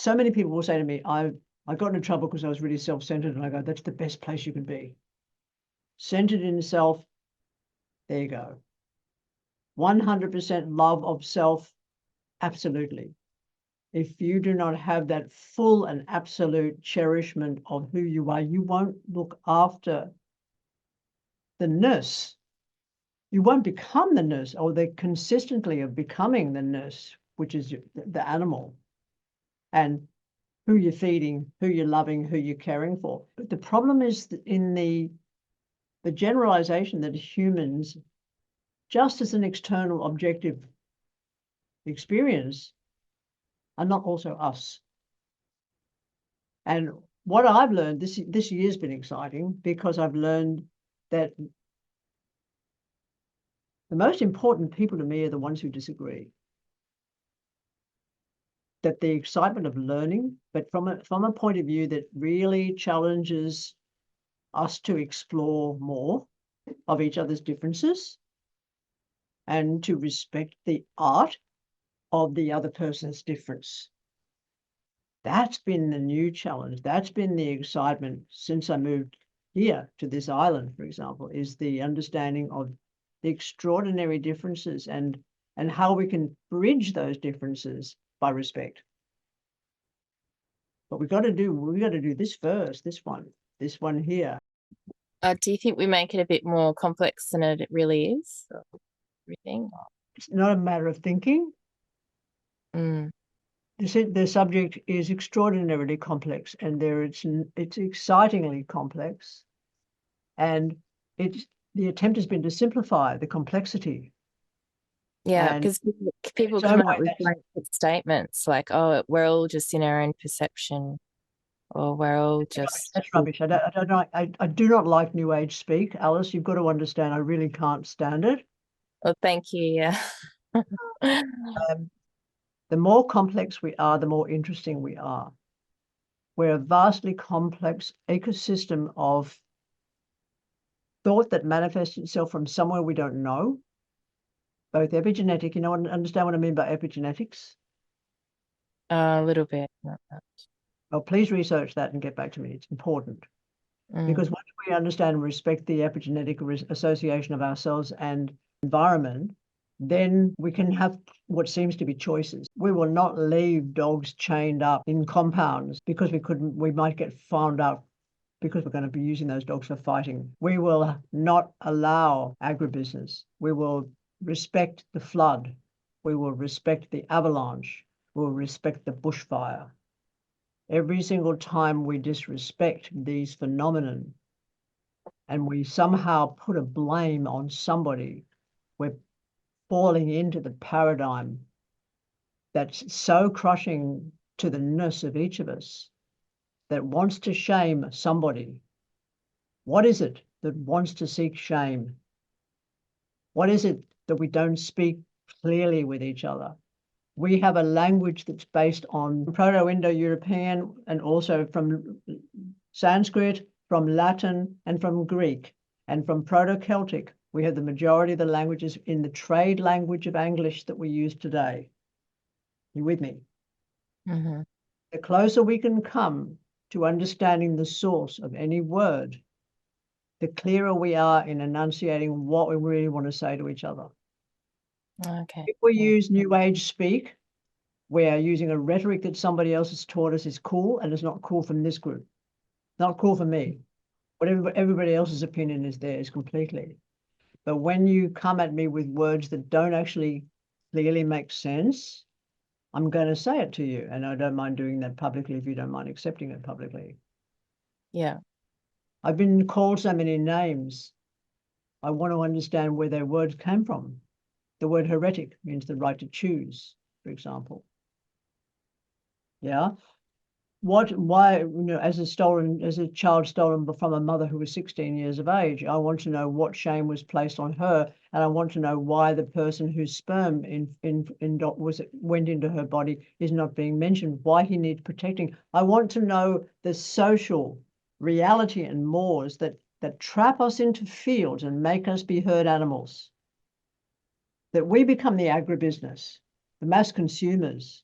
so many people will say to me, I got into trouble because I was really self-centered, and I go, that's the best place you can be. Centered in self, there you go. 100% love of self, absolutely. If you do not have that full and absolute cherishment of who you are, you won't look after the nurse. You won't become the nurse, or the consistently of becoming the nurse, which is the animal, and who you're feeding, who you're loving, who you're caring for. But the problem is in the generalization that humans, just as an external objective experience, are not also us. And what I've learned, this year's been exciting, because I've learned that the most important people to me are the ones who disagree. That the excitement of learning, but from a point of view that really challenges us to explore more of each other's differences and to respect the art of the other person's difference. That's been the new challenge. That's been the excitement since I moved here to this island, for example, is the understanding of the extraordinary differences and how we can bridge those differences by respect. But we got to do this first, this one here. Do you think we make it a bit more complex than it really is? Everything? It's not a matter of thinking. The subject is extraordinarily complex, and it's excitingly complex, and the attempt has been to simplify the complexity. Yeah, because people come up with blanket statements like, "Oh, we're all just in our own perception," or "We're all just." That's rubbish. I do not like New Age speak, Alice. You've got to understand. I really can't stand it. Well, thank you. Yeah. The more complex we are, the more interesting we are. We're a vastly complex ecosystem of thought that manifests itself from somewhere we don't know, both epigenetic, understand what I mean by epigenetics? A little bit, not much. Well, please research that and get back to me. It's important. Because once we understand and respect the epigenetic association of ourselves and environment, then we can have what seems to be choices. We will not leave dogs chained up in compounds because we might get found out because we're going to be using those dogs for fighting. We will not allow agribusiness. We will respect the flood. We will respect the avalanche. We will respect the bushfire. Every single time we disrespect these phenomena and we somehow put a blame on somebody, we're falling into the paradigm that's so crushing to the ness of each of us that wants to shame somebody. What is it that wants to seek shame? What is it that we don't speak clearly with each other? We have a language that's based on Proto-Indo-European and also from Sanskrit, from Latin, and from Greek, and from Proto-Celtic. We have the majority of the languages in the trade language of English that we use today. You with me? Mm-hmm. The closer we can come to understanding the source of any word, the clearer we are in enunciating what we really want to say to each other. Okay. If we use New Age speak, we are using a rhetoric that somebody else has taught us is cool, and it's not cool from this group. Not cool for me. Whatever everybody else's opinion is theirs completely. But when you come at me with words that don't actually clearly make sense, I'm going to say it to you. And I don't mind doing that publicly if you don't mind accepting it publicly. Yeah. I've been called so many names. I want to understand where their words came from. The word heretic means the right to choose, for example. Yeah. Why, as a child stolen from a mother who was 16 years of age, I want to know what shame was placed on her, and I want to know why the person whose sperm went into her body is not being mentioned, why he needs protecting. I want to know the social reality and mores that trap us into fields and make us be herd animals. That we become the agribusiness, the mass consumers.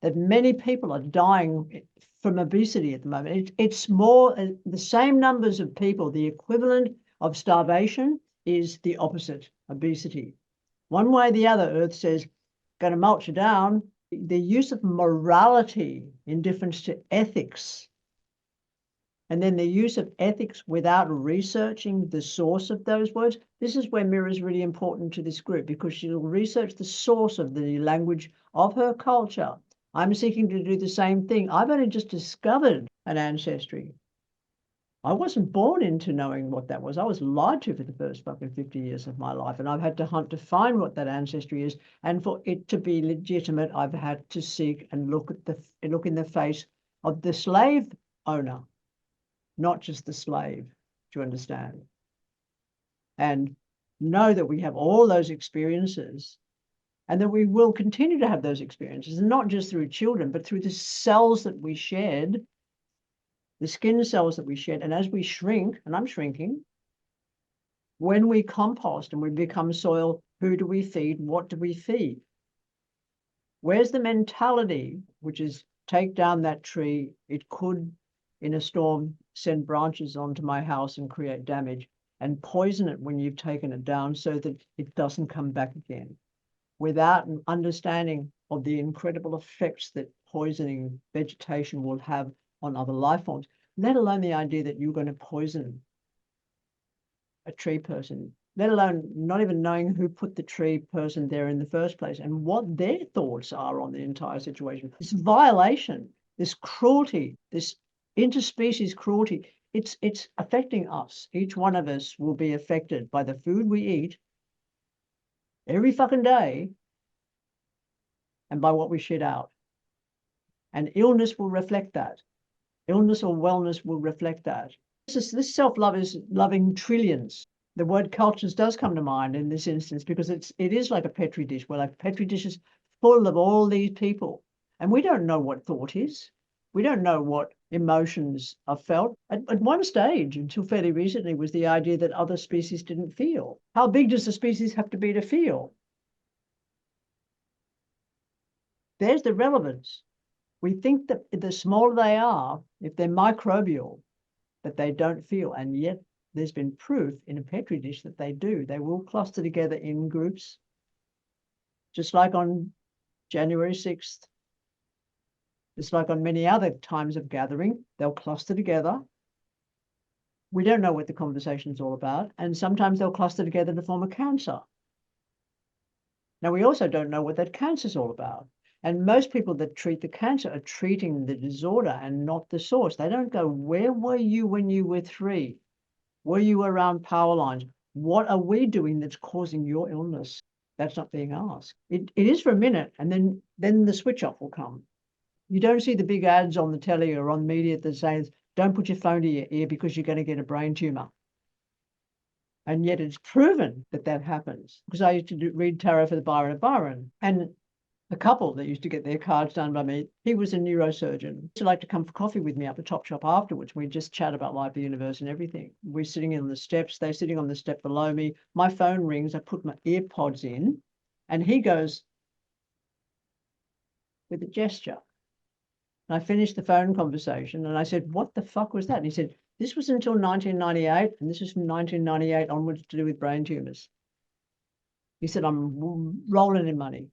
that many people are dying from obesity at the moment. It's more the same numbers of people. The equivalent of starvation is the opposite, obesity. One way or the other, Earth says, going to mulch you down. The use of morality in difference to ethics, and then the use of ethics without researching the source of those words. This is where Mira is really important to this group, because she'll research the source of the language of her culture. I'm seeking to do the same thing. I've only just discovered an ancestry. I wasn't born into knowing what that was. I was lied to for the first fucking 50 years of my life, and I've had to hunt to find what that ancestry is. And for it to be legitimate, I've had to seek and look in the face of the slave owner, not just the slave, to understand. And know that we have all those experiences, and that we will continue to have those experiences, and not just through children, but through the cells that we shed, the skin cells that we shed. And as we shrink, and I'm shrinking, when we compost and we become soil, who do we feed? What do we feed? Where's the mentality, which is take down that tree? It could, in a storm, send branches onto my house and create damage, and poison it when you've taken it down so that it doesn't come back again, without an understanding of the incredible effects that poisoning vegetation will have on other life forms, let alone the idea that you're going to poison a tree person, let alone not even knowing who put the tree person there in the first place and what their thoughts are on the entire situation. This violation, this cruelty, this interspecies cruelty, it's affecting us. Each one of us will be affected by the food we eat every fucking day and by what we shit out. And illness will reflect that. Illness or wellness will reflect that. This self-love is loving trillions. The word cultures does come to mind in this instance, because it is like a petri dish. We're like petri dishes full of all these people. And we don't know what thought is. We don't know what emotions are felt. At one stage, until fairly recently, was the idea that other species didn't feel. How big does a species have to be to feel? There's the relevance. We think that the smaller they are, if they're microbial, that they don't feel. And yet there's been proof in a petri dish that they do. They will cluster together in groups, just like on January 6th, just like on many other times of gathering, they'll cluster together. We don't know what the conversation is all about. And sometimes they'll cluster together to form a cancer. Now, we also don't know what that cancer is all about. And most people that treat the cancer are treating the disorder and not the source. They don't go, where were you when you were 3? Were you around power lines? What are we doing that's causing your illness? That's not being asked. It is for a minute, and then the switch off will come. You don't see the big ads on the telly or on media that says, don't put your phone to your ear because you're going to get a brain tumor. And yet it's proven that that happens. Because I used to read tarot for the Byron of Byron, and the couple that used to get their cards done by me, he was a neurosurgeon. He used to like to come for coffee with me up the Top Shop afterwards. We'd just chat about life, the universe, and everything. We're sitting on the steps. They're sitting on the step below me. My phone rings. I put my earpods in, and he goes with a gesture. And I finished the phone conversation, and I said, what the fuck was that? And he said, this was until 1998, and this is from 1998 onwards to do with brain tumors. He said, I'm rolling in money.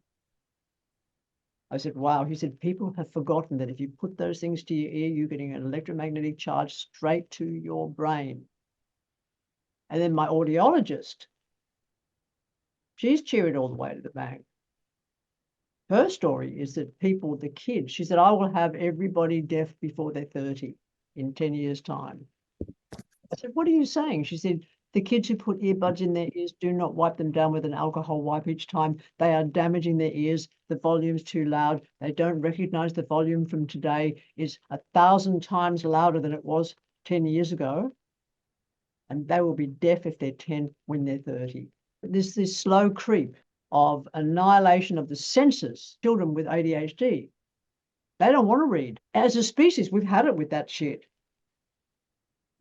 I said, wow. He said, people have forgotten that if you put those things to your ear, you're getting an electromagnetic charge straight to your brain. And then my audiologist, she's cheered all the way to the bank. Her story is that people, the kids, she said, I will have everybody deaf before they're 30 in 10 years' time. I said, what are you saying? She said, the kids who put earbuds in their ears, do not wipe them down with an alcohol wipe each time. They are damaging their ears. The volume's too loud. They don't recognize the volume from today is 1,000 times louder than it was 10 years ago. And they will be deaf if they're 10 when they're 30. There's this slow creep of annihilation of the senses. Children with ADHD, they don't want to read. As a species, we've had it with that shit,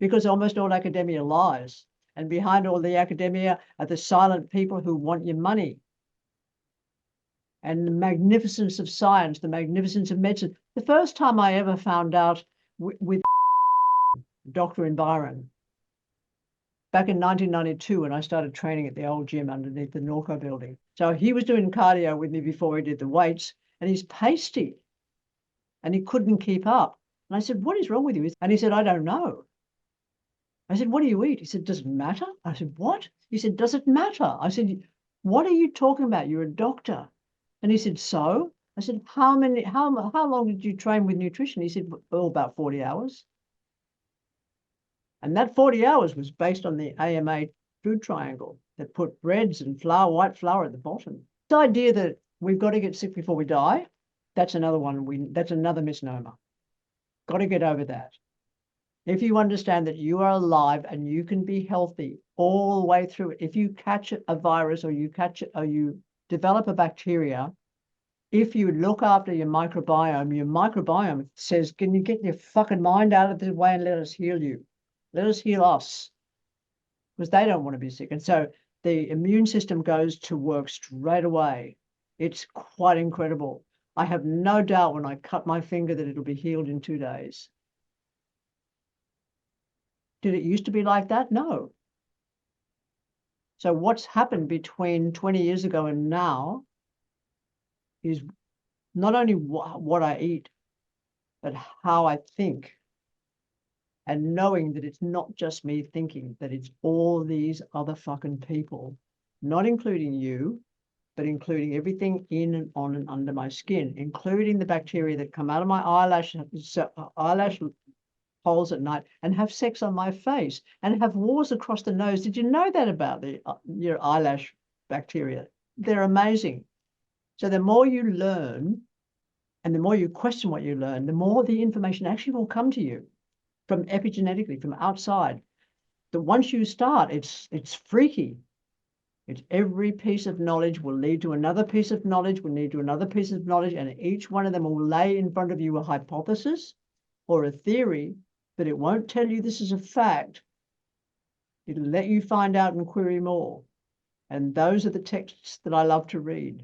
because almost all academia lies. And behind all the academia are the silent people who want your money. and the magnificence of science, the magnificence of medicine. The first time I ever found out with Dr. Byron, back in 1992, when I started training at the old gym underneath the Norco building. So he was doing cardio with me before he did the weights, and he's pasty, and he couldn't keep up. And I said, what is wrong with you? And he said, I don't know. I said, what do you eat? He said, does it matter? I said, what? He said, does it matter? I said, what are you talking about? You're a doctor. And he said, so? I said, how long did you train with nutrition? He said, well, about 40 hours. And that 40 hours was based on the AMA food triangle that put breads and flour, white flour at the bottom. The idea that we've got to get sick before we die, that's another one. That's another misnomer. Got to get over that. If you understand that you are alive and you can be healthy all the way through it, if you catch a virus or you develop a bacteria, if you look after your microbiome says, can you get your fucking mind out of the way and let us heal you? Let us heal us, because they don't want to be sick. And so the immune system goes to work straight away. It's quite incredible. I have no doubt when I cut my finger that it'll be healed in 2 days. Did it used to be like that? No. So what's happened between 20 years ago and now is not only what I eat, but how I think. And knowing that it's not just me thinking, that it's all these other fucking people, not including you, but including everything in and on and under my skin, including the bacteria that come out of my eyelash holes at night and have sex on my face and have wars across the nose. Did you know that about your eyelash bacteria? They're amazing. So the more you learn and the more you question what you learn, the more the information actually will come to you from epigenetically, from outside. That once you start, it's freaky. It's every piece of knowledge will lead to another piece of knowledge, will lead to another piece of knowledge, and each one of them will lay in front of you a hypothesis or a theory, but it won't tell you this is a fact. It'll let you find out and query more. And those are the texts that I love to read.